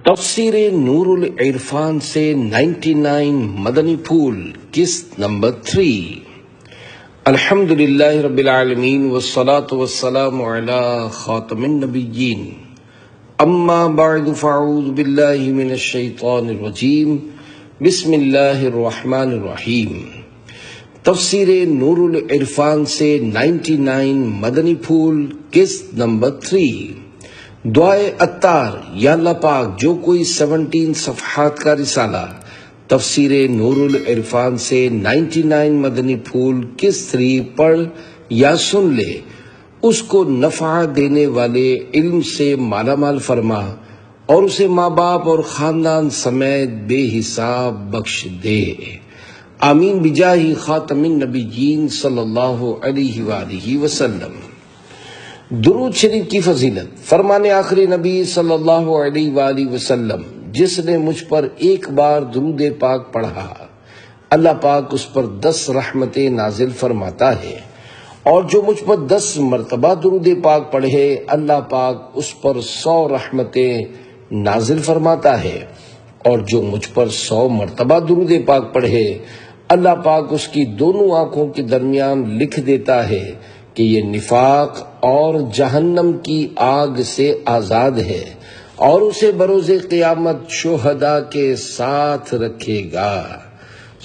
تفسیر نور العرفان سے 99 مدنی پھول قسط نمبر 3۔ الحمدللہ رب العالمین والصلاة والسلام علی خاتم النبیین، اما بعد فاعوذ باللہ من الشیطان الرجیم، بسم اللہ الرحمن الرحیم۔ تفسیر نور العرفان سے 99 مدنی پھول قسط نمبر 3۔ دعائے عطار، یا اللہ پاک جو کوئی 17 صفحات کا رسالہ تفسیر نور العرفان سے 99 مدنی پھول قسط 3 پڑھ یا سن لے، اس کو نفع دینے والے علم سے مالا مال فرما اور اسے ماں باپ اور خاندان سمیت بے حساب بخش دے، آمین بجاہ خاتم النبیین صلی اللہ علیہ وآلہ وسلم۔ درود شریف کی فضیلت۔ فرمان آخری نبی صلی اللہ علیہ وآلہ وسلم، جس نے مجھ پر ایک بار درود پاک پڑھا، اللہ پاک اس پر 10 رحمتیں نازل فرماتا ہے، اور جو مجھ پر 10 مرتبہ درود پاک پڑھے، اللہ پاک اس پر 100 رحمتیں نازل فرماتا ہے، اور جو مجھ پر 100 مرتبہ درود پاک پڑھے، اللہ پاک اس کی دونوں آنکھوں کے درمیان لکھ دیتا ہے کہ یہ نفاق اور جہنم کی آگ سے آزاد ہے، اور اسے بروز قیامت شہداء کے ساتھ رکھے گا۔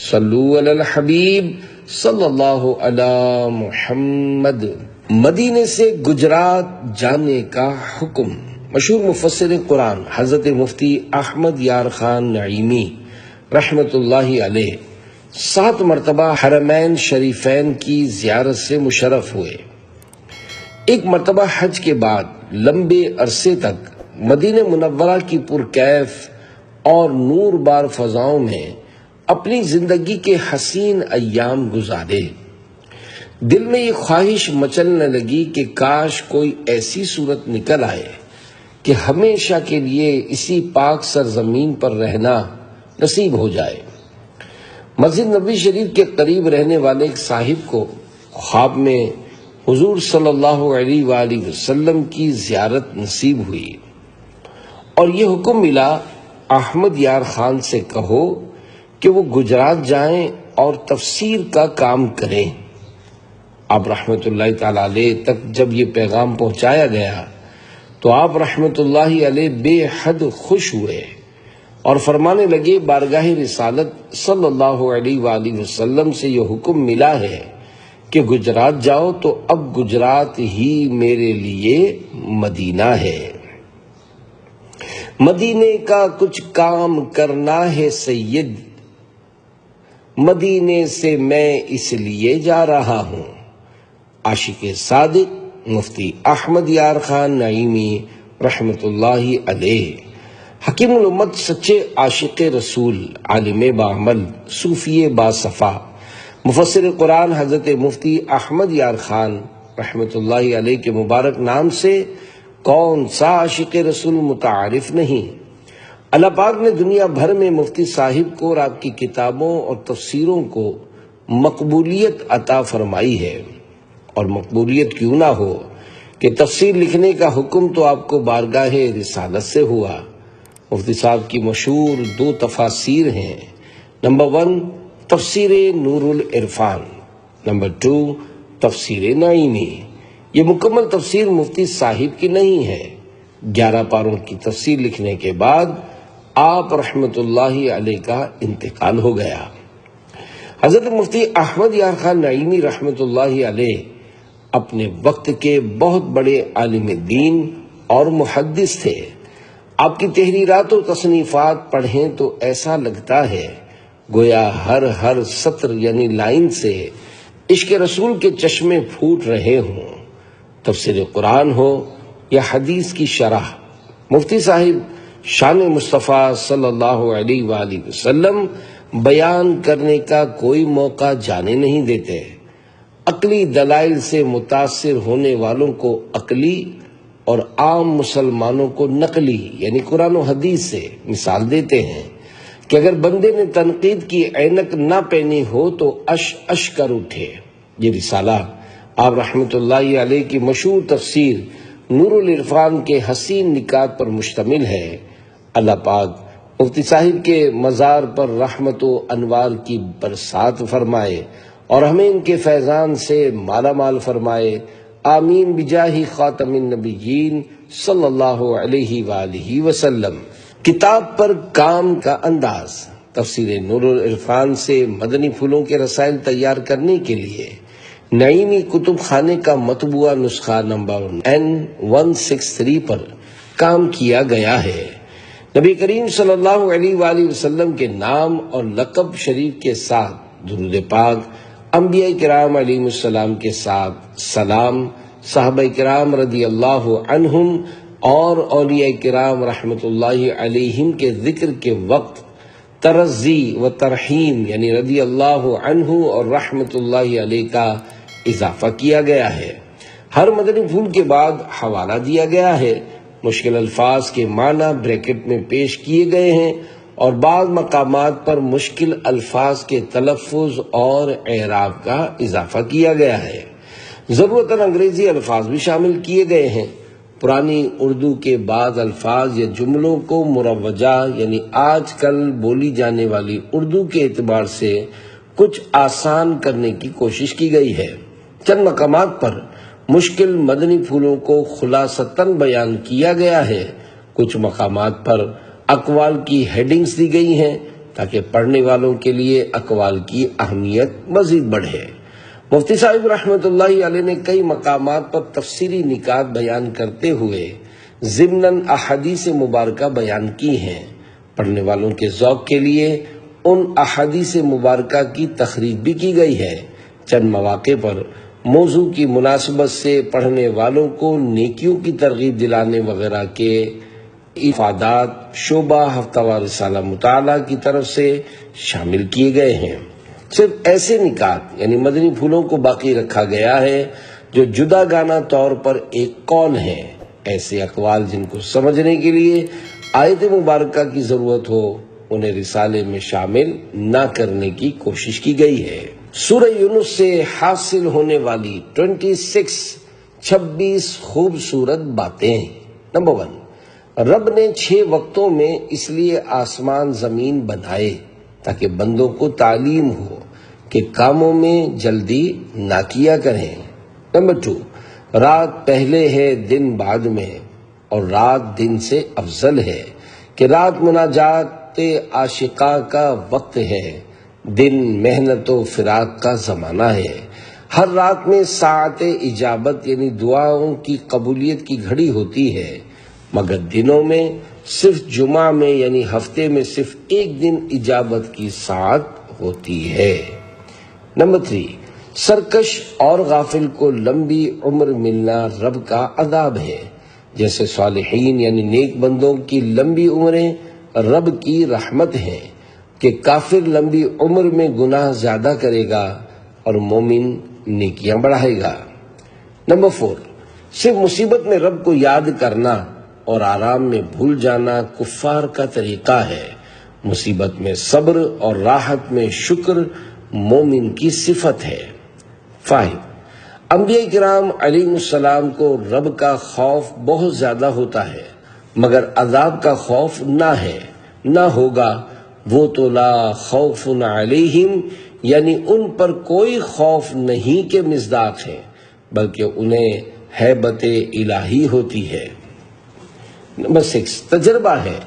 صلو علی الحبیب صلی اللہ علی محمد۔ مدینے سے گجرات جانے کا حکم۔ مشہور مفسر قرآن حضرت مفتی احمد یار خان نعیمی رحمت اللہ علیہ 7 مرتبہ حرمین شریفین کی زیارت سے مشرف ہوئے۔ ایک مرتبہ حج کے بعد لمبے عرصے تک مدینہ منورہ کی پرکیف اور نور بار فضاؤں میں اپنی زندگی کے حسین ایام گزارے۔ دل میں یہ خواہش مچلنے لگی کہ کاش کوئی ایسی صورت نکل آئے کہ ہمیشہ کے لیے اسی پاک سرزمین پر رہنا نصیب ہو جائے۔ مسجد نبوی شریف کے قریب رہنے والے ایک صاحب کو خواب میں حضور صلی اللہ علیہ وآلہ وسلم کی زیارت نصیب ہوئی، اور یہ حکم ملا، احمد یار خان سے کہو کہ وہ گجرات جائیں اور تفسیر کا کام کریں۔ آپ رحمت اللہ تعالی علیہ تک جب یہ پیغام پہنچایا گیا تو آپ رحمت اللہ علیہ بے حد خوش ہوئے اور فرمانے لگے، بارگاہ رسالت صلی اللہ علیہ وآلہ وسلم سے یہ حکم ملا ہے کہ گجرات جاؤ، تو اب گجرات ہی میرے لیے مدینہ ہے۔ مدینے کا کچھ کام کرنا ہے سید، مدینے سے میں اس لیے جا رہا ہوں۔ عاشق صادق مفتی احمد یار خان نعیمی رحمت اللہ علیہ، حکیم الامت، سچے عاشق رسول، عالم بعمل، صوفی باصفا، مفسر قرآن حضرت مفتی احمد یار خان رحمت اللہ علیہ کے مبارک نام سے کون سا عاشق رسول متعارف نہیں۔ اللہ پاک نے دنیا بھر میں مفتی صاحب کو اور آپ کی کتابوں اور تفسیروں کو مقبولیت عطا فرمائی ہے، اور مقبولیت کیوں نہ ہو کہ تفسیر لکھنے کا حکم تو آپ کو بارگاہ رسالت سے ہوا۔ مفتی صاحب کی مشہور 2 تفاسیر ہیں، نمبر 1 تفسیر نور العرفان، نمبر 2 تفسیر نعیمی۔ یہ مکمل تفسیر مفتی صاحب کی نہیں ہے۔ 11 پاروں کی تفسیر لکھنے کے بعد آپ رحمت اللہ علیہ کا انتقال ہو گیا۔ حضرت مفتی احمد یار خان نعیمی رحمت اللہ علیہ اپنے وقت کے بہت بڑے عالم دین اور محدث تھے۔ آپ کی تحریرات و تصنیفات پڑھیں تو ایسا لگتا ہے گویا ہر سطر یعنی لائن سے عشق رسول کے چشمے پھوٹ رہے ہوں۔ تفسیر قرآن ہو یا حدیث کی شرح، مفتی صاحب شان مصطفیٰ صلی اللہ علیہ وآلہ وسلم بیان کرنے کا کوئی موقع جانے نہیں دیتے۔ عقلی دلائل سے متاثر ہونے والوں کو عقلی اور عام مسلمانوں کو نقلی یعنی قرآن و حدیث سے مثال دیتے ہیں کہ اگر بندے نے تنقید کی عینک نہ پہنی ہو تو اش کر اٹھے۔ یہ رسالہ آپ رحمت اللہ علیہ کی مشہور تفسیر نور العرفان کے حسین نکات پر مشتمل ہے، اللہ پاک مفتی صاحب کے مزار پر رحمت و انوار کی برسات فرمائے اور ہمیں ان کے فیضان سے مالا مال فرمائے، آمین بجاہ خاتم النبیین صلی اللہ علیہ وآلہ وسلم۔ کتاب پر کام کا انداز، تفسیر نور العرفان سے مدنی پھولوں کے رسائل تیار کرنے کے لیے نعیمی کتب خانے کا مطبوعہ نسخہ نمبر N163 پر کام کیا گیا ہے۔ نبی کریم صلی اللہ علیہ وآلہ وسلم کے نام اور لقب شریف کے ساتھ درود پاک، انبیاء کرام علیہ السلام کے ساتھ سلام، صحابہ کرام رضی اللہ عنہم اور اولیاء کرام رحمت اللہ علیہم کے ذکر کے وقت ترضی و ترحیم یعنی رضی اللہ عنہ اور رحمت اللہ علیہ کا اضافہ کیا گیا ہے۔ ہر مدنی پھول کے بعد حوالہ دیا گیا ہے، مشکل الفاظ کے معنی بریکٹ میں پیش کیے گئے ہیں اور بعض مقامات پر مشکل الفاظ کے تلفظ اور اعراب کا اضافہ کیا گیا ہے۔ ضرورتاً انگریزی الفاظ بھی شامل کیے گئے ہیں۔ پرانی اردو کے بعض الفاظ یا جملوں کو مروجہ یعنی آج کل بولی جانے والی اردو کے اعتبار سے کچھ آسان کرنے کی کوشش کی گئی ہے۔ چند مقامات پر مشکل مدنی پھولوں کو خلاصتاً بیان کیا گیا ہے۔ کچھ مقامات پر اقوال کی ہیڈنگز دی گئی ہیں تاکہ پڑھنے والوں کے لیے اقوال کی اہمیت مزید بڑھے۔ مفتی صاحب رحمت اللہ علیہ نے کئی مقامات پر تفسیری نکات بیان کرتے ہوئے ضمناً احادیث مبارکہ بیان کی ہیں۔ پڑھنے والوں کے ذوق کے لیے ان احادیث مبارکہ کی تخریج بھی کی گئی ہے۔ چند مواقع پر موضوع کی مناسبت سے پڑھنے والوں کو نیکیوں کی ترغیب دلانے وغیرہ کے افادات شعبہ ہفتہ وار رسالہ مطالعہ کی طرف سے شامل کیے گئے ہیں۔ صرف ایسے نکات یعنی مدنی پھولوں کو باقی رکھا گیا ہے جو جدا گانا طور پر ایک قول ہیں۔ ایسے اقوال جن کو سمجھنے کے لیے آیت مبارکہ کی ضرورت ہو انہیں رسالے میں شامل نہ کرنے کی کوشش کی گئی ہے۔ سورہ یونس سے حاصل ہونے والی 26 خوبصورت باتیں۔ نمبر 1، رب نے 6 وقتوں میں اس لیے آسمان زمین بنائے تاکہ بندوں کو تعلیم ہو کہ کاموں میں جلدی نہ کیا کریں۔ نمبر 2، رات پہلے ہے دن بعد میں، اور رات دن سے افضل ہے کہ رات مناجات عاشقاں کا وقت ہے، دن محنت و فراق کا زمانہ ہے۔ ہر رات میں ساعت اجابت یعنی دعاؤں کی قبولیت کی گھڑی ہوتی ہے، مگر دنوں میں صرف جمعہ میں یعنی ہفتے میں صرف ایک دن اجابت کی ساعت ہوتی ہے۔ نمبر 3، سرکش اور غافل کو لمبی عمر ملنا رب کا عذاب ہے، جیسے صالحین یعنی نیک بندوں کی لمبی عمریں رب کی رحمت ہے کہ کافر لمبی عمر میں گناہ زیادہ کرے گا اور مومن نیکیاں بڑھائے گا۔ نمبر 4، صرف مصیبت میں رب کو یاد کرنا اور آرام میں بھول جانا کفار کا طریقہ ہے، مصیبت میں صبر اور راحت میں شکر مومن کی صفت ہے۔ 5، انبیاء کرام علیہ السلام کو رب کا خوف بہت زیادہ ہوتا ہے، مگر عذاب کا خوف نہ ہوگا، وہ تو لا خوف علیہم یعنی ان پر کوئی خوف نہیں کہ مصداق ہے، بلکہ انہیں ہیبت الہی ہوتی ہے۔ نمبر 6، تجربہ ہے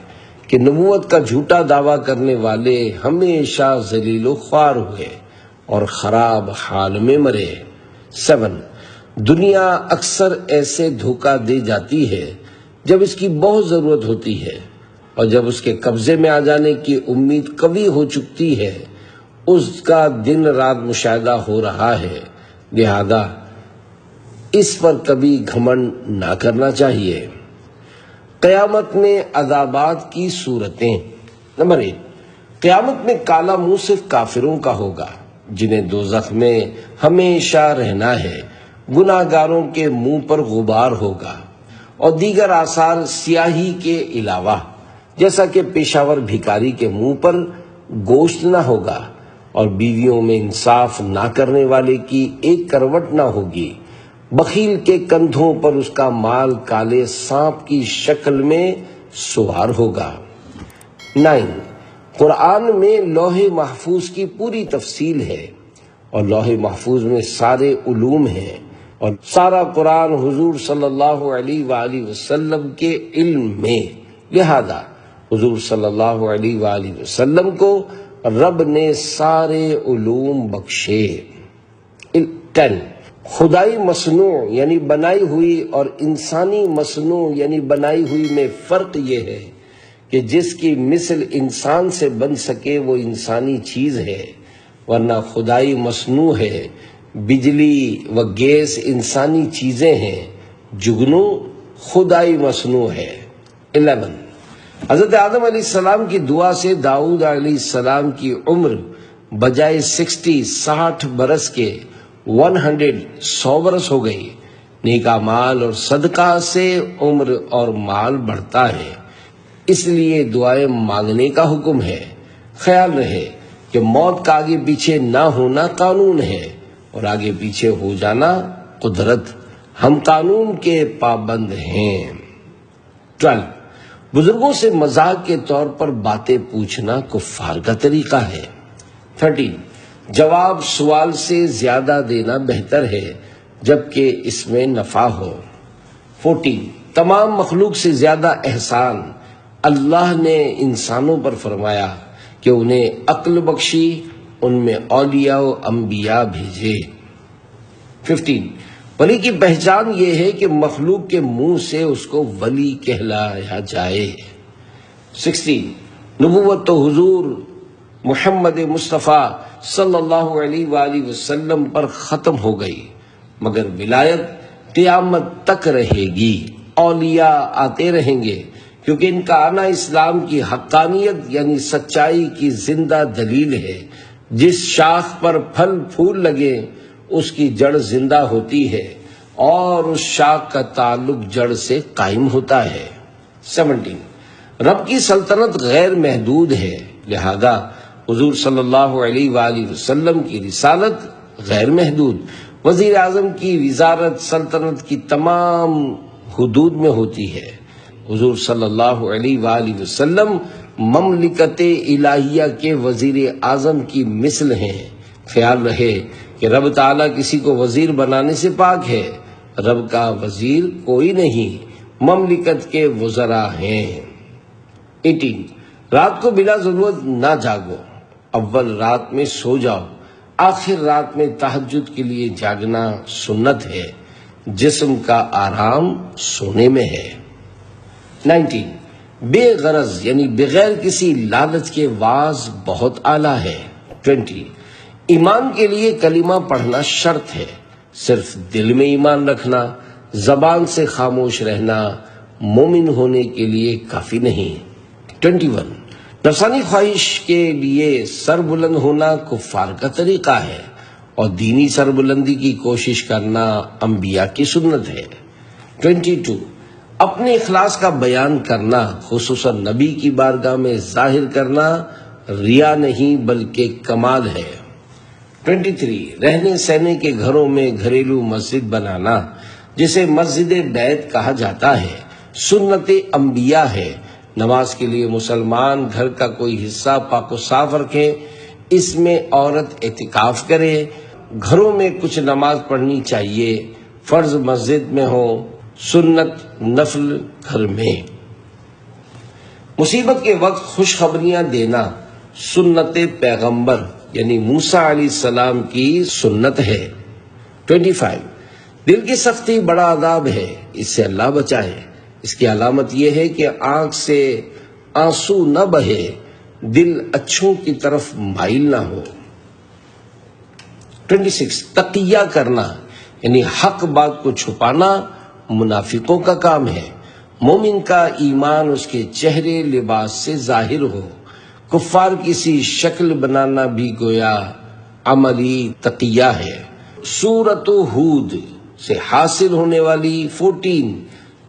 کہ نبوت کا جھوٹا دعویٰ کرنے والے ہمیشہ ذلیل و خوار ہوئے اور خراب حال میں مرے۔ 7، دنیا اکثر ایسے دھوکہ دے جاتی ہے جب اس کی بہت ضرورت ہوتی ہے، اور جب اس کے قبضے میں آ جانے کی امید قوی ہو چکتی ہے اس کا دن رات مشاہدہ ہو رہا ہے، لہذا اس پر کبھی گھمنڈ نہ کرنا چاہیے۔ قیامت میں عذابات کی صورتیں۔ نمبر 1، قیامت میں کالا منہ صرف کافروں کا ہوگا جنہیں دوزخ میں ہمیشہ رہنا ہے، گناہ گاروں کے منہ پر غبار ہوگا اور دیگر آثار سیاہی کے علاوہ، جیسا کہ پیشاور بھکاری کے منہ پر گوشت نہ ہوگا اور بیویوں میں انصاف نہ کرنے والے کی ایک کروٹ نہ ہوگی، بخیل کے کندھوں پر اس کا مال کالے سانپ کی شکل میں سوار ہوگا۔ 9. قرآن میں لوح محفوظ کی پوری تفصیل ہے اور لوح محفوظ میں سارے علوم ہیں اور سارا قرآن حضور صلی اللہ علیہ وآلہ وسلم کے علم میں، لہذا حضور صلی اللہ علیہ وآلہ وسلم کو رب نے سارے علوم بخشے۔ 10. خدائی مصنوع یعنی بنائی ہوئی اور انسانی مصنوع یعنی بنائی ہوئی میں فرق یہ ہے کہ جس کی مثل انسان سے بن سکے وہ انسانی چیز ہے، ورنہ خدائی مصنوع ہے۔ بجلی و گیس انسانی چیزیں ہیں، جگنو خدائی مصنوع ہے۔ 11. حضرت آدم علیہ السلام کی دعا سے داؤد علیہ السلام کی عمر بجائے 60 برس کے 100 برس ہو گئی۔ نیک اعمال اور صدقہ سے عمر اور مال بڑھتا ہے، اس لیے دعائیں مانگنے کا حکم ہے۔ خیال رہے کہ موت کا آگے پیچھے نہ ہونا قانون ہے اور آگے پیچھے ہو جانا قدرت۔ ہم قانون کے پابند ہیں۔ 12. بزرگوں سے مذاق کے طور پر باتیں پوچھنا کفار کا طریقہ ہے۔ 13. جواب سوال سے زیادہ دینا بہتر ہے جبکہ اس میں نفع ہو۔ 14. تمام مخلوق سے زیادہ احسان اللہ نے انسانوں پر فرمایا کہ انہیں عقل بخشی، ان میں اولیاء و انبیاء بھیجے۔ 15. ولی کی پہچان یہ ہے کہ مخلوق کے منہ سے اس کو ولی کہلایا جائے۔ 16. نبوت تو حضور محمد مصطفیٰ صلی اللہ علیہ وآلہ وسلم پر ختم ہو گئی، مگر ولایت قیامت تک رہے گی۔ اولیاء آتے رہیں گے کیونکہ ان کا آنا اسلام کی حقانیت یعنی سچائی کی زندہ دلیل ہے۔ جس شاخ پر پھل پھول لگے اس کی جڑ زندہ ہوتی ہے اور اس شاخ کا تعلق جڑ سے قائم ہوتا ہے۔ 17. رب کی سلطنت غیر محدود ہے، لہذا حضور صلی اللہ علیہ وآلہ وسلم کی رسالت غیر محدود۔ وزیر اعظم کی وزارت سلطنت کی تمام حدود میں ہوتی ہے۔ حضور صلی اللہ علیہ وآلہ وسلم مملکت الہیہ کے وزیر اعظم کی مثل ہیں۔ خیال رہے کہ رب تعالیٰ کسی کو وزیر بنانے سے پاک ہے، رب کا وزیر کوئی نہیں، مملکت کے وزراء ہیں۔ 18. رات کو بلا ضرورت نہ جاگو، اول رات میں سو جاؤ، آخر رات میں تہجد کے لیے جاگنا سنت ہے، جسم کا آرام سونے میں ہے۔ 19. بے غرض یعنی بغیر کسی لالچ کے واز بہت اعلیٰ ہے۔ 20. ایمان کے لیے کلمہ پڑھنا شرط ہے، صرف دل میں ایمان رکھنا، زبان سے خاموش رہنا مومن ہونے کے لیے کافی نہیں۔ 21. نفسانی خواہش کے لیے سر بلند ہونا کفار کا طریقہ ہے اور دینی سربلندی کی کوشش کرنا انبیاء کی سنت ہے۔ 22. اپنے اخلاص کا بیان کرنا، خصوصاً نبی کی بارگاہ میں ظاہر کرنا ریا نہیں بلکہ کمال ہے۔ 23. رہنے سہنے کے گھروں میں گھریلو مسجد بنانا، جسے مسجد بیت کہا جاتا ہے، سنت انبیاء ہے۔ نماز کے لیے مسلمان گھر کا کوئی حصہ پاک و صاف رکھے، اس میں عورت اعتکاف کرے، گھروں میں کچھ نماز پڑھنی چاہیے، فرض مسجد میں ہو، سنت نفل گھر میں۔ مصیبت کے وقت خوشخبریاں دینا سنت پیغمبر یعنی موسیٰ علیہ السلام کی سنت ہے۔ 25. دل کی سختی بڑا عذاب ہے، اس سے اللہ بچائے۔ اس کی علامت یہ ہے کہ آنکھ سے آنسو نہ بہے، دل اچھوں کی طرف مائل نہ ہو۔ 26. تقیہ کرنا یعنی حق بات کو چھپانا منافقوں کا کام ہے۔ مومن کا ایمان اس کے چہرے لباس سے ظاہر ہو، کفار کسی شکل بنانا بھی گویا عملی تقیہ ہے۔ سورۃ ہود سے حاصل ہونے والی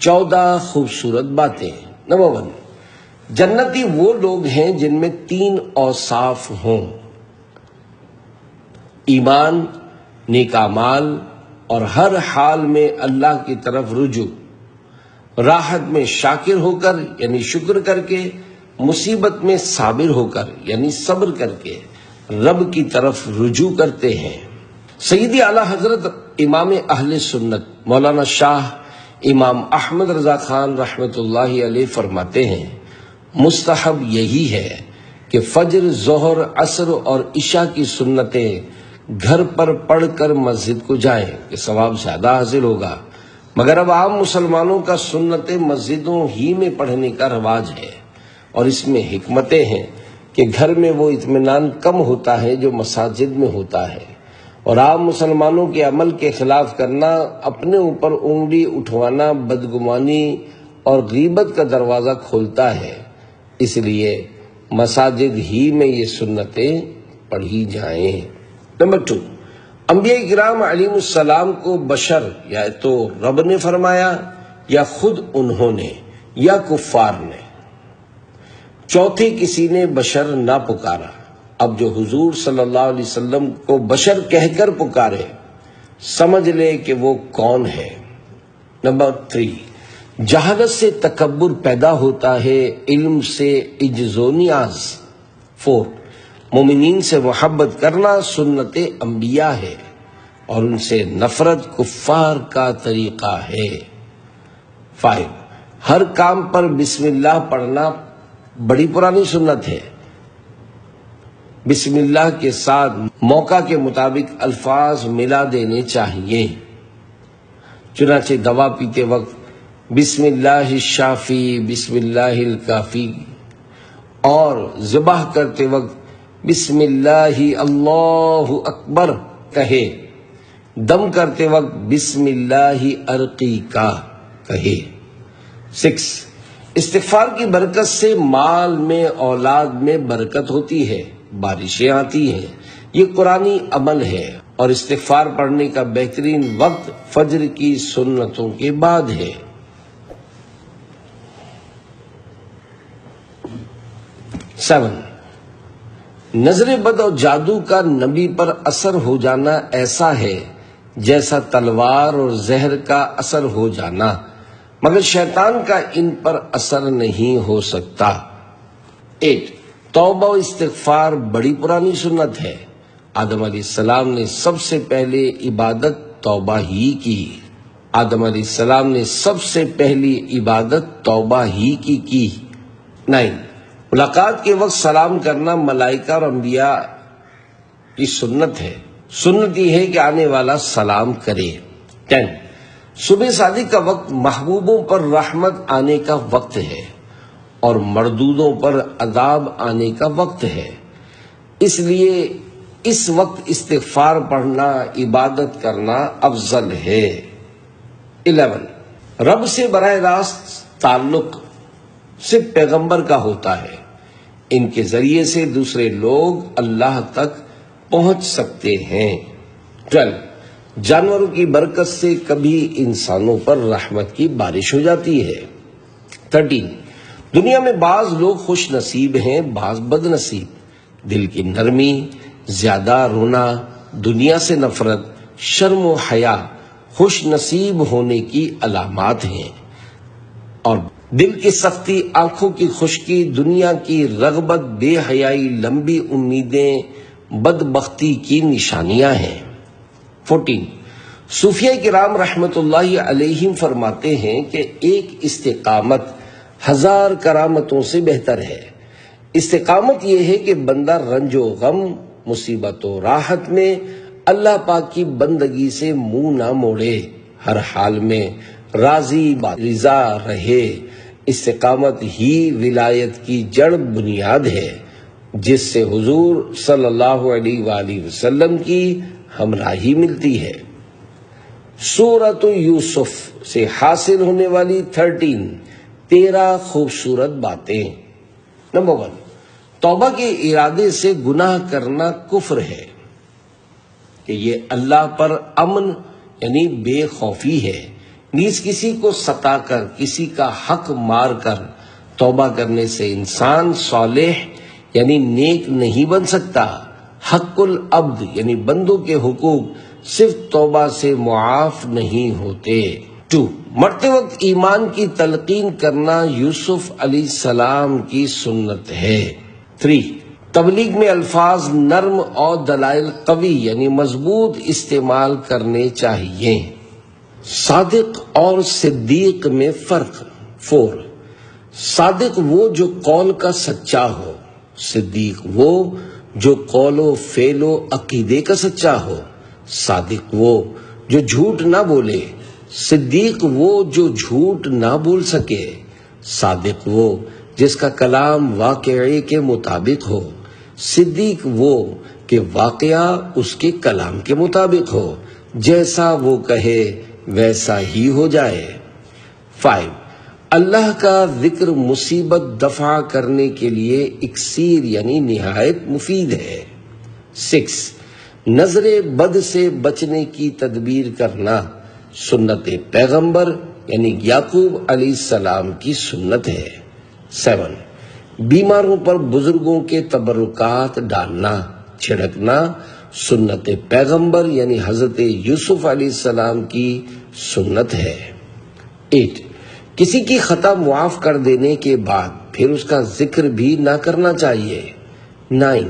14 خوبصورت باتیں۔ نمبر 1. جنتی وہ لوگ ہیں جن میں 3 اوصاف ہوں: ایمان، نیک اعمال اور ہر حال میں اللہ کی طرف رجوع، راحت میں شاکر ہو کر یعنی شکر کر کے، مصیبت میں صابر ہو کر یعنی صبر کر کے رب کی طرف رجوع کرتے ہیں۔ سیدی اعلیٰ حضرت امام اہل سنت مولانا شاہ امام احمد رضا خان رحمۃ اللہ علیہ فرماتے ہیں مستحب یہی ہے کہ فجر، ظہر، عصر اور عشاء کی سنتیں گھر پر پڑھ کر مسجد کو جائیں کہ ثواب زیادہ حاصل ہوگا، مگر اب عام مسلمانوں کا سنتیں مسجدوں ہی میں پڑھنے کا رواج ہے، اور اس میں حکمتیں ہیں کہ گھر میں وہ اطمینان کم ہوتا ہے جو مساجد میں ہوتا ہے، اور عام مسلمانوں کے عمل کے خلاف کرنا، اپنے اوپر انگلی اٹھوانا بدگمانی اور غیبت کا دروازہ کھولتا ہے، اس لیے مساجد ہی میں یہ سنتیں پڑھی جائیں۔ نمبر 2، انبیاء کرام علیہ السلام کو بشر یا تو رب نے فرمایا یا خود انہوں نے یا کفار نے، چوتھے کسی نے بشر نہ پکارا۔ اب جو حضور صلی اللہ علیہ وسلم کو بشر کہہ کر پکارے سمجھ لے کہ وہ کون ہے۔ نمبر 3، جہالت سے تکبر پیدا ہوتا ہے، علم سے عجز و نیاز۔ 4، مومنین سے محبت کرنا سنت انبیاء ہے اور ان سے نفرت کفار کا طریقہ ہے۔ 5، ہر کام پر بسم اللہ پڑھنا بڑی پرانی سنت ہے۔ بسم اللہ کے ساتھ موقع کے مطابق الفاظ ملا دینے چاہیے، چنانچہ دوا پیتے وقت بسم اللہ الشافی، بسم اللہ الکافی، اور ذبح کرتے وقت بسم اللہ اللہ اکبر کہے، دم کرتے وقت بسم اللہ ارقی کا کہے۔ 6، استغفار کی برکت سے مال میں، اولاد میں برکت ہوتی ہے، بارشیں آتی ہیں، یہ قرآنی عمل ہے، اور استغفار پڑھنے کا بہترین وقت فجر کی سنتوں کے بعد ہے۔ 7، نظر بد اور جادو کا نبی پر اثر ہو جانا ایسا ہے جیسا تلوار اور زہر کا اثر ہو جانا، مگر شیطان کا ان پر اثر نہیں ہو سکتا۔ 8، توبہ و استغفار بڑی پرانی سنت ہے، آدم علیہ السلام نے سب سے پہلے عبادت توبہ ہی کی، آدم علیہ السلام نے سب سے پہلی عبادت توبہ ہی کی۔ 9، ملاقات کے وقت سلام کرنا ملائکہ اور انبیاء کی سنت ہے، سنت یہ ہے کہ آنے والا سلام کرے۔ 10، صبح صادق کا وقت محبوبوں پر رحمت آنے کا وقت ہے اور مردودوں پر عذاب آنے کا وقت ہے، اس لیے اس وقت استغفار پڑھنا، عبادت کرنا افضل ہے۔ 11، رب سے براہ راست تعلق صرف پیغمبر کا ہوتا ہے، ان کے ذریعے سے دوسرے لوگ اللہ تک پہنچ سکتے ہیں۔ 12، جانوروں کی برکت سے کبھی انسانوں پر رحمت کی بارش ہو جاتی ہے۔ 13، دنیا میں بعض لوگ خوش نصیب ہیں، بعض بد نصیب، دل کی نرمی، زیادہ رونا، دنیا سے نفرت، شرم و حیا خوش نصیب ہونے کی علامات ہیں، اور دل کی سختی، آنکھوں کی خشکی، دنیا کی رغبت، بے حیائی، لمبی امیدیں بدبختی کی نشانیاں ہیں۔ 14، صوفیہ کرام رحمت اللہ علیہم فرماتے ہیں کہ ایک استقامت 1000 کرامتوں سے بہتر ہے۔ استقامت یہ ہے کہ بندہ رنج و غم، مصیبت و راحت میں اللہ پاک کی بندگی سے منہ نہ موڑے، ہر حال میں راضی رضا رہے۔ استقامت ہی ولایت کی جڑ بنیاد ہے، جس سے حضور صلی اللہ علیہ وآلہ وسلم کی ہمراہی ملتی ہے۔ سورۃ یوسف سے حاصل ہونے والی 13 خوبصورت باتیں۔ نمبر 1، توبہ کے ارادے سے گناہ کرنا کفر ہے، کہ یہ اللہ پر امن یعنی بے خوفی ہے، نیز کسی کو ستا کر، کسی کا حق مار کر توبہ کرنے سے انسان صالح یعنی نیک نہیں بن سکتا۔ حق العبد یعنی بندوں کے حقوق صرف توبہ سے معاف نہیں ہوتے۔ 2. مرتے وقت ایمان کی تلقین کرنا یوسف علیہ السلام کی سنت ہے. 3. تبلیغ میں الفاظ نرم اور دلائل قوی یعنی مضبوط استعمال کرنے چاہیے. صادق اور صدیق میں فرق. 4. صادق وہ جو قول کا سچا ہو، صدیق وہ جو قول و فعل و عقیدے کا سچا ہو. صادق وہ جو جھوٹ نہ بولے، صدیق وہ جو جھوٹ نہ بول سکے. صادق وہ جس کا کلام واقعے کے مطابق ہو، صدیق وہ کہ واقعہ اس کے کلام کے مطابق ہو، جیسا وہ کہے ویسا ہی ہو جائے. 5. اللہ کا ذکر مصیبت دفع کرنے کے لیے اکسیر یعنی نہایت مفید ہے. 6. نظر بد سے بچنے کی تدبیر کرنا سنت پیغمبر یعنی یعقوب علیہ السلام کی سنت ہے. 7. بیماروں پر بزرگوں کے تبرکات ڈالنا چھڑکنا سنت پیغمبر یعنی حضرت یوسف علیہ السلام کی سنت ہے. 8. کسی کی خطا معاف کر دینے کے بعد پھر اس کا ذکر بھی نہ کرنا چاہیے. 9.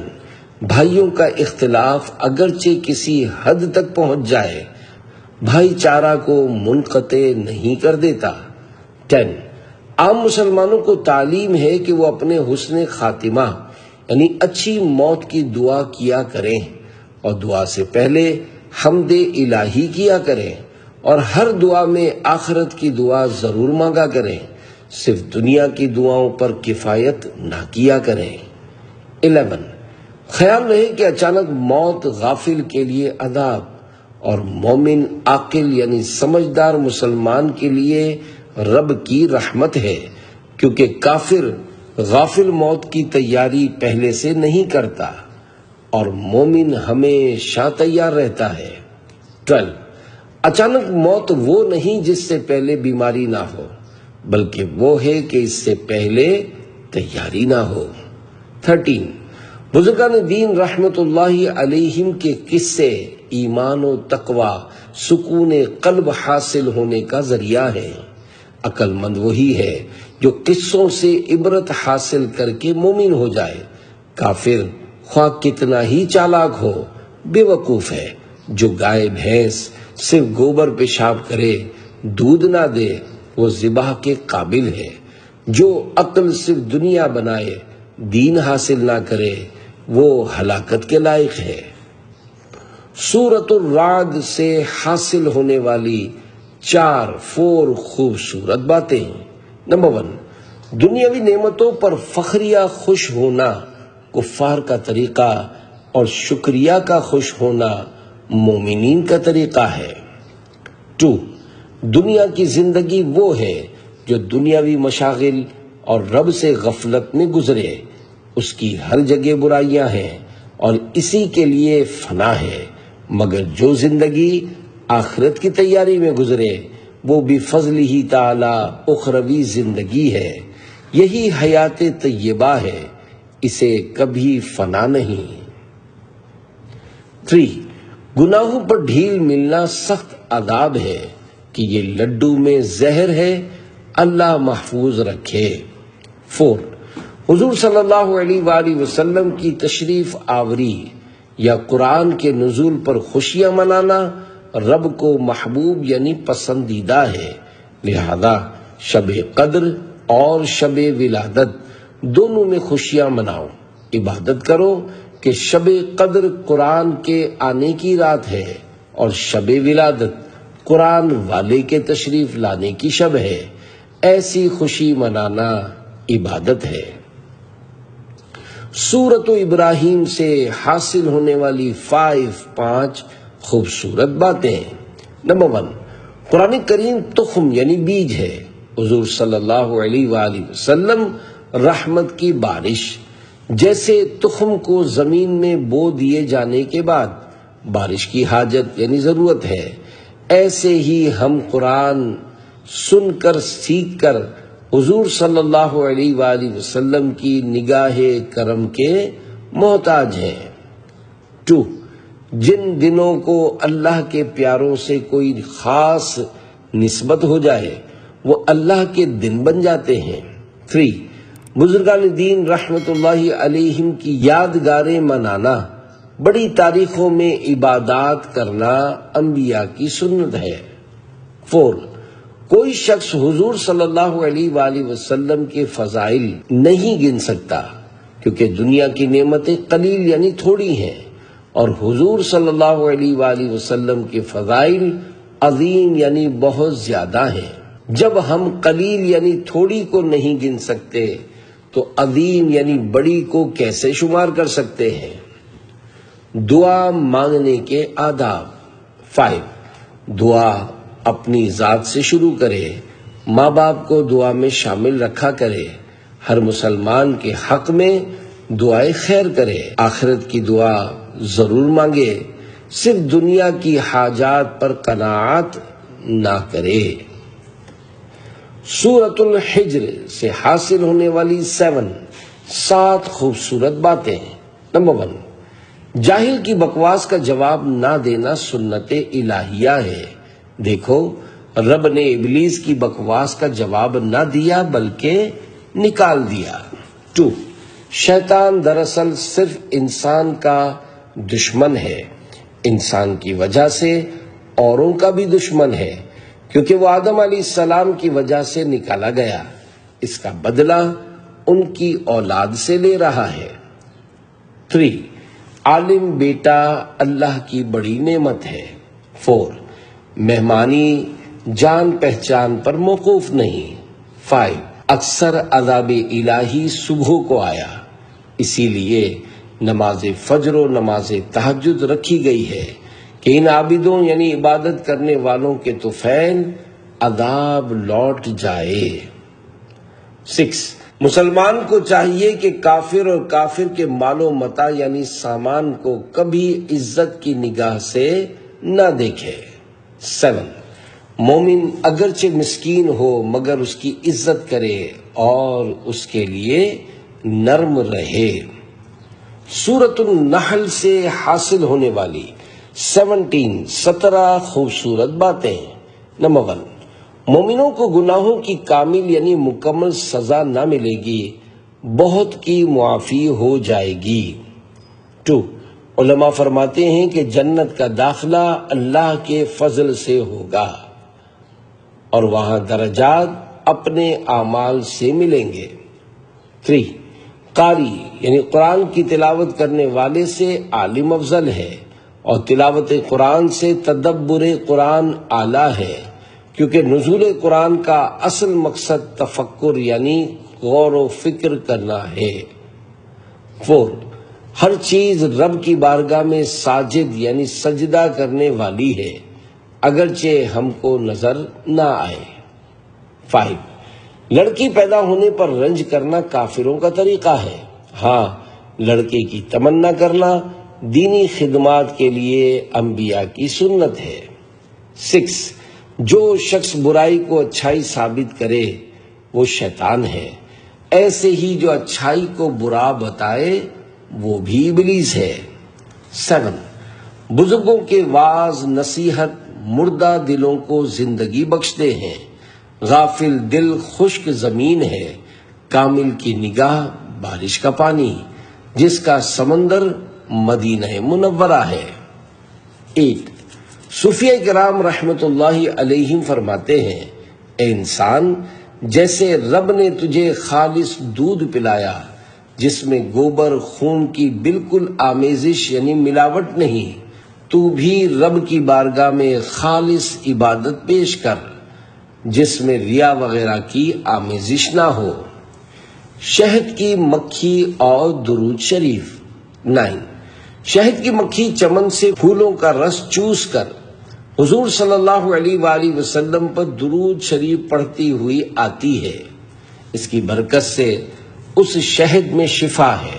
بھائیوں کا اختلاف اگرچہ کسی حد تک پہنچ جائے بھائی چارہ کو منقطع نہیں کر دیتا. 10. عام مسلمانوں کو تعلیم ہے کہ وہ اپنے حسن خاتمہ یعنی اچھی موت کی دعا کیا کریں اور دعا سے پہلے حمد الہی کیا کریں اور ہر دعا میں آخرت کی دعا ضرور مانگا کریں. صرف دنیا کی دعاؤں پر کفایت نہ کیا کریں. 11. خیال رہے کہ اچانک موت غافل کے لیے عذاب اور مومن عاقل یعنی سمجھدار مسلمان کے لیے رب کی رحمت ہے، کیونکہ کافر غافل موت کی تیاری پہلے سے نہیں کرتا اور مومن ہمیشہ تیار رہتا ہے. 12. اچانک موت وہ نہیں جس سے پہلے بیماری نہ ہو، بلکہ وہ ہے کہ اس سے پہلے تیاری نہ ہو. 13. بزرگان دین رحمت اللہ علیہم کے قصے ایمان و تقوی سکون قلب حاصل ہونے کا ذریعہ ہے. عقل مند وہی ہے جو قصوں سے عبرت حاصل کر کے مومن ہو جائے. کافر خواہ کتنا ہی چالاک ہو بے وقوف ہے. جو گائے بھینس صرف گوبر پیشاب کرے دودھ نہ دے وہ ذبح کے قابل ہے. جو عقل صرف دنیا بنائے دین حاصل نہ کرے وہ ہلاکت کے لائق ہے. سورۃ الرعد سے حاصل ہونے والی 4 خوبصورت باتیں. نمبر 1. دنیاوی نعمتوں پر فخریہ خوش ہونا کفار کا طریقہ اور شکریہ کا خوش ہونا مومنین کا طریقہ ہے. 2. دنیا کی زندگی وہ ہے جو دنیاوی مشاغل اور رب سے غفلت میں گزرے. اس کی ہر جگہ برائیاں ہیں اور اسی کے لیے فنا ہے، مگر جو زندگی آخرت کی تیاری میں گزرے وہ بفضل ہی تعالی اخروی زندگی ہے. یہی حیات طیبہ ہے، اسے کبھی فنا نہیں. 3. گناہوں پر ڈھیل ملنا سخت عذاب ہے کہ یہ لڈو میں زہر ہے، اللہ محفوظ رکھے. 4. حضور صلی اللہ علیہ وآلہ وسلم کی تشریف آوری یا قرآن کے نزول پر خوشیاں منانا رب کو محبوب یعنی پسندیدہ ہے. لہذا شب قدر اور شب ولادت دونوں میں خوشیاں مناؤ، عبادت کرو کہ شب قدر قرآن کے آنے کی رات ہے اور شب ولادت قرآن والے کے تشریف لانے کی شب ہے. ایسی خوشی منانا عبادت ہے. سورۃ ابراہیم سے حاصل ہونے والی 5 خوبصورت باتیں. نمبر 1. قرآن کریم تخم یعنی بیج ہے. حضور صلی اللہ علیہ وآلہ وسلم رحمت کی بارش. جیسے تخم کو زمین میں بو دیے جانے کے بعد بارش کی حاجت یعنی ضرورت ہے، ایسے ہی ہم قرآن سن کر سیکھ کر حضور صلی اللہ علیہ وآلہ وسلم کی نگاہ کرم کے محتاج ہیں. 2. جن دنوں کو اللہ کے پیاروں سے کوئی خاص نسبت ہو جائے وہ اللہ کے دن بن جاتے ہیں۔ 3 بزرگان دین رحمت اللہ علیہم کی یادگاریں منانا، بڑی تاریخوں میں عبادات کرنا انبیاء کی سنت ہے۔ 4 کوئی شخص حضور صلی اللہ علیہ وآلہ وسلم کے فضائل نہیں گن سکتا، کیونکہ دنیا کی نعمتیں قلیل یعنی تھوڑی ہیں، اور حضور صلی اللہ علیہ وآلہ وسلم کے فضائل عظیم یعنی بہت زیادہ ہیں۔ جب ہم قلیل یعنی تھوڑی کو نہیں گن سکتے تو عظیم یعنی بڑی کو کیسے شمار کر سکتے ہیں؟ دعا مانگنے کے آداب۔ 5 دعا اپنی ذات سے شروع کرے، ماں باپ کو دعا میں شامل رکھا کرے، ہر مسلمان کے حق میں دعائے خیر کرے، آخرت کی دعا ضرور مانگے، صرف دنیا کی حاجات پر قناعت نہ کرے۔ سورۃ الحجر سے حاصل ہونے والی 7 خوبصورت باتیں۔ نمبر 1 جاہل کی بکواس کا جواب نہ دینا سنت الہیہ ہے۔ دیکھو، رب نے ابلیس کی بکواس کا جواب نہ دیا بلکہ نکال دیا۔ 2 شیطان دراصل صرف انسان کا دشمن ہے، انسان کی وجہ سے اوروں کا بھی دشمن ہے، کیونکہ وہ آدم علیہ السلام کی وجہ سے نکالا گیا، اس کا بدلہ ان کی اولاد سے لے رہا ہے۔ 3 عالم بیٹا اللہ کی بڑی نعمت ہے۔ 4 مہمانی جان پہچان پر موقوف نہیں۔ 5 اکثر عذاب الہی صبح کو آیا، اسی لیے نماز فجر و نماز تہجد رکھی گئی ہے کہ ان عابدوں یعنی عبادت کرنے والوں کے طفیل عذاب لوٹ جائے۔ 6 مسلمان کو چاہیے کہ کافر اور کافر کے مال و متاع یعنی سامان کو کبھی عزت کی نگاہ سے نہ دیکھے۔ 7 مومن اگرچہ مسکین ہو مگر اس کی عزت کرے اور اس کے لیے نرم رہے۔ سورۃ النحل سے حاصل ہونے والی 17 خوبصورت باتیں۔ نمبر 1 مومنوں کو گناہوں کی کامل یعنی مکمل سزا نہ ملے گی، بہت کی معافی ہو جائے گی۔ 2 علماء فرماتے ہیں کہ جنت کا داخلہ اللہ کے فضل سے ہوگا اور وہاں درجات اپنے اعمال سے ملیں گے۔ 3 قاری یعنی قرآن کی تلاوت کرنے والے سے عالم افضل ہے، اور تلاوت قرآن سے تدبر قرآن اعلیٰ ہے، کیونکہ نزول قرآن کا اصل مقصد تفکر یعنی غور و فکر کرنا ہے۔ 4 ہر چیز رب کی بارگاہ میں ساجد یعنی سجدہ کرنے والی ہے، اگرچہ ہم کو نظر نہ آئے۔ 5 لڑکی پیدا ہونے پر رنج کرنا کافروں کا طریقہ ہے، ہاں لڑکے کی تمنا کرنا دینی خدمات کے لیے انبیاء کی سنت ہے۔ 6 جو شخص برائی کو اچھائی ثابت کرے وہ شیطان ہے، ایسے ہی جو اچھائی کو برا بتائے وہ بھی ابلیس ہے۔ 7 بزرگوں کے واعظ نصیحت مردہ دلوں کو زندگی بخشتے ہیں، غافل دل خشک زمین ہے، کامل کی نگاہ بارش کا پانی جس کا سمندر مدینہ منورہ ہے۔ 8 صوفیہ کرام رحمت اللہ علیہم فرماتے ہیں، اے انسان، جیسے رب نے تجھے خالص دودھ پلایا جس میں گوبر خون کی بالکل آمیزش یعنی ملاوٹ نہیں، تو بھی رب کی بارگاہ میں خالص عبادت پیش کر جس میں ریا وغیرہ کی آمیزش نہ ہو۔ شہد کی مکھی اور درود شریف۔ 9 شہد کی مکھی چمن سے پھولوں کا رس چوس کر حضور صلی اللہ علیہ وآلہ وسلم پر درود شریف پڑھتی ہوئی آتی ہے، اس کی برکت سے اس شہد میں شفا ہے،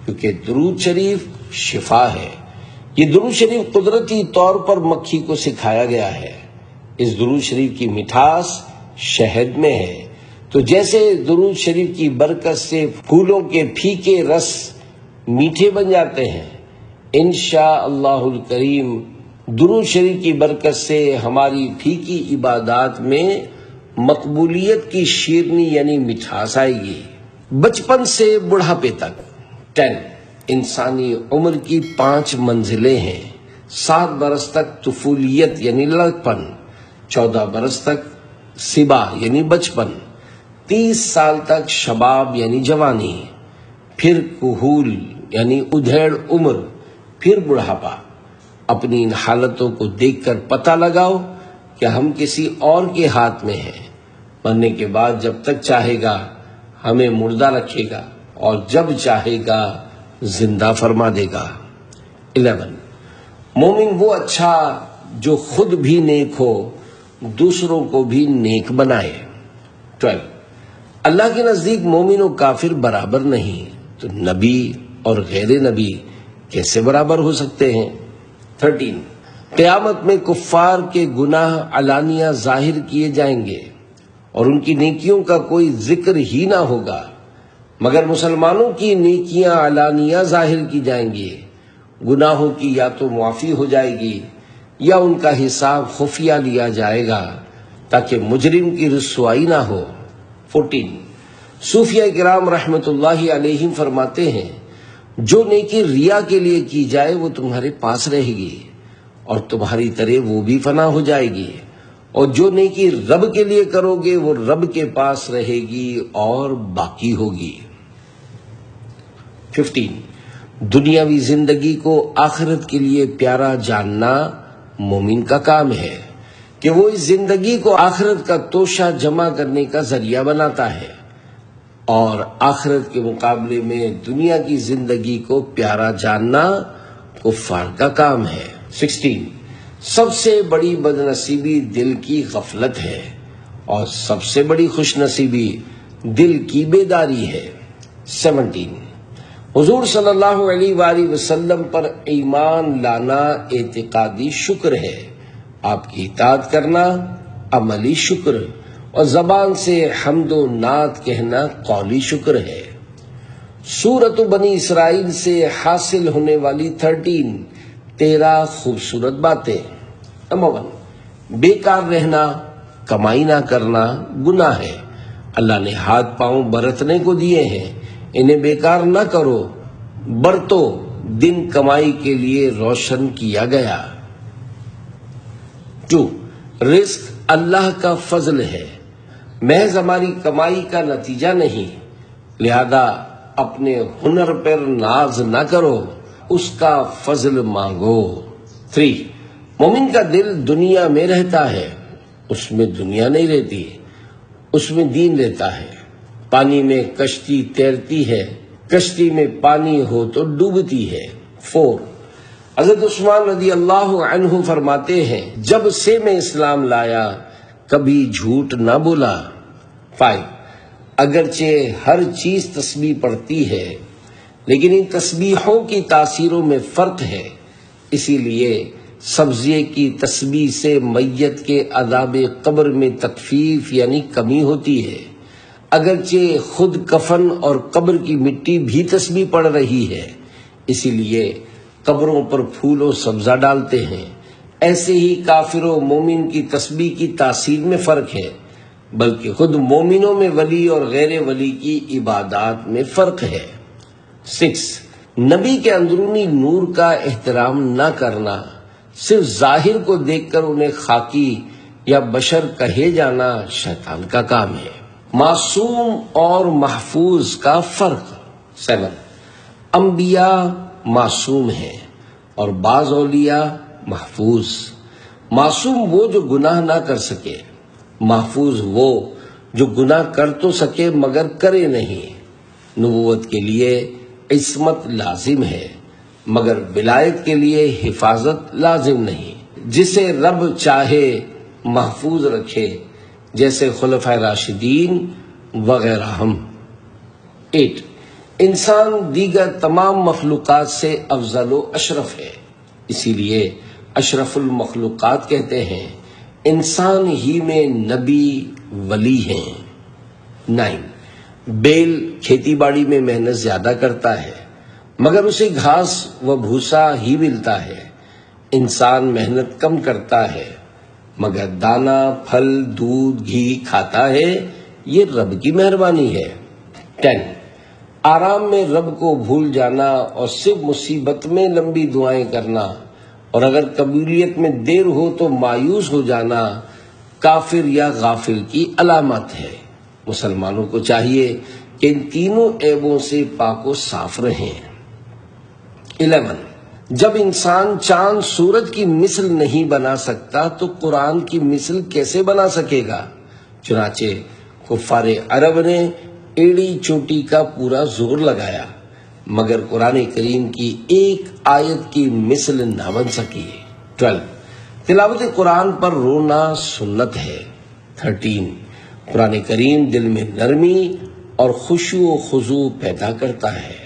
کیونکہ درود شریف شفا ہے۔ یہ درود شریف قدرتی طور پر مکھی کو سکھایا گیا ہے، اس درود شریف کی مٹھاس شہد میں ہے، تو جیسے درود شریف کی برکت سے پھولوں کے پھیکے رس میٹھے بن جاتے ہیں، انشاءاللہ الکریم درود شریف کی برکت سے ہماری پھیکی عبادات میں مقبولیت کی شیرنی یعنی مٹھاس آئے گی۔ بچپن سے بڑھاپے تک 10 انسانی عمر کی 5 منزلیں ہیں۔ 7 برس تک طفولیت یعنی لڑکپن، 14 برس تک صبا یعنی بچپن، 30 سال تک شباب یعنی جوانی، پھر کہول یعنی ادھیڑ عمر، پھر بڑھاپا۔ اپنی ان حالتوں کو دیکھ کر پتہ لگاؤ کہ ہم کسی اور کے ہاتھ میں ہیں۔ مرنے کے بعد جب تک چاہے گا ہمیں مردہ رکھے گا اور جب چاہے گا زندہ فرما دے گا۔ 11 مومن وہ اچھا جو خود بھی نیک ہو، دوسروں کو بھی نیک بنائے۔ 12 اللہ کے نزدیک مومن و کافر برابر نہیں، تو نبی اور غیر نبی کیسے برابر ہو سکتے ہیں؟ 13 قیامت میں کفار کے گناہ علانیہ ظاہر کیے جائیں گے اور ان کی نیکیوں کا کوئی ذکر ہی نہ ہوگا، مگر مسلمانوں کی نیکیاں علانیہ ظاہر کی جائیں گی۔ گناہوں کی یا تو معافی ہو جائے گی یا ان کا حساب خفیہ لیا جائے گا تاکہ مجرم کی رسوائی نہ ہو۔ 14 صوفیہ کرام رحمت اللہ علیہم فرماتے ہیں جو نیکی ریا کے لیے کی جائے وہ تمہارے پاس رہے گی اور تمہاری طرح وہ بھی فنا ہو جائے گی، اور جو نیکی رب کے لیے کرو گے وہ رب کے پاس رہے گی اور باقی ہوگی۔ 15 دنیاوی زندگی کو آخرت کے لیے پیارا جاننا مومن کا کام ہے کہ وہ اس زندگی کو آخرت کا توشہ جمع کرنے کا ذریعہ بناتا ہے، اور آخرت کے مقابلے میں دنیا کی زندگی کو پیارا جاننا کفار کا کام ہے۔ 16 سب سے بڑی بدنصیبی دل کی غفلت ہے اور سب سے بڑی خوش نصیبی دل کی بیداری ہے۔ 17 حضور صلی اللہ علیہ وآلہ وسلم پر ایمان لانا اعتقادی شکر ہے، آپ کی اطاعت کرنا عملی شکر، اور زبان سے حمد و نعت کہنا قولی شکر ہے۔ سورۃ بنی اسرائیل سے حاصل ہونے والی 13 خوبصورت باتیں۔ نمبر 1 بیکار رہنا، کمائی نہ کرنا گناہ ہے۔ اللہ نے ہاتھ پاؤں برتنے کو دیے ہیں، انہیں بیکار نہ کرو، برتو، دن کمائی کے لیے روشن کیا گیا۔ 2 رزق اللہ کا فضل ہے، محض ہماری کمائی کا نتیجہ نہیں، لہذا اپنے ہنر پر ناز نہ کرو، اس کا فضل مانگو۔ 3 مومن کا دل دنیا میں رہتا ہے، اس میں دنیا نہیں رہتی، اس میں دین رہتا ہے۔ پانی میں کشتی تیرتی ہے، کشتی میں پانی ہو تو ڈوبتی ہے۔ 4 حضرت عثمان رضی اللہ عنہ فرماتے ہیں جب سے میں اسلام لایا کبھی جھوٹ نہ بولا۔ 5 اگرچہ ہر چیز تسبیح پڑھتی ہے لیکن ان تسبیحوں کی تاثیروں میں فرق ہے، اسی لیے سبزیے کی تسبیح سے میت کے عذاب قبر میں تخفیف یعنی کمی ہوتی ہے، اگرچہ خود کفن اور قبر کی مٹی بھی تسبیح پڑھ رہی ہے، اسی لیے قبروں پر پھول و سبزہ ڈالتے ہیں۔ ایسے ہی کافر و مومن کی تسبیح کی تاثیر میں فرق ہے، بلکہ خود مومنوں میں ولی اور غیر ولی کی عبادات میں فرق ہے۔ 6 نبی کے اندرونی نور کا احترام نہ کرنا، صرف ظاہر کو دیکھ کر انہیں خاکی یا بشر کہے جانا شیطان کا کام ہے۔ معصوم اور محفوظ کا فرق۔ 7 انبیاء معصوم ہیں اور بعض اولیاء محفوظ۔ معصوم وہ جو گناہ نہ کر سکے، محفوظ وہ جو گناہ کر تو سکے مگر کرے نہیں۔ نبوت کے لیے عصمت لازم ہے مگر ولایت کے لیے حفاظت لازم نہیں، جسے رب چاہے محفوظ رکھے، جیسے خلفائے راشدین وغیرہ ہم۔ 8 انسان دیگر تمام مخلوقات سے افضل و اشرف ہے، اسی لیے اشرف المخلوقات کہتے ہیں۔ انسان ہی میں نبی ولی ہیں۔ 9 بیل کھیتی باڑی میں محنت زیادہ کرتا ہے مگر اسے گھاس و بھوسا ہی ملتا ہے، انسان محنت کم کرتا ہے مگر دانا، پھل، دودھ، گھی کھاتا ہے، یہ رب کی مہربانی ہے۔ 10 آرام میں رب کو بھول جانا اور صرف مصیبت میں لمبی دعائیں کرنا، اور اگر قبولیت میں دیر ہو تو مایوس ہو جانا کافر یا غافل کی علامت ہے۔ مسلمانوں کو چاہیے کہ ان تینوں عیبوں سے پاک و صاف رہیں۔ 11 جب انسان چاند سورج کی مثل نہیں بنا سکتا تو قرآن کی مثل کیسے بنا سکے گا؟ چنانچہ کفار عرب نے ایڑی چوٹی کا پورا زور لگایا مگر قرآن کریم کی ایک آیت کی مثل نہ بن سکی۔ 12 تلاوت قرآن پر رونا سنت ہے۔ 13 قرآن کریم دل میں نرمی اور خشوع و خضوع پیدا کرتا ہے۔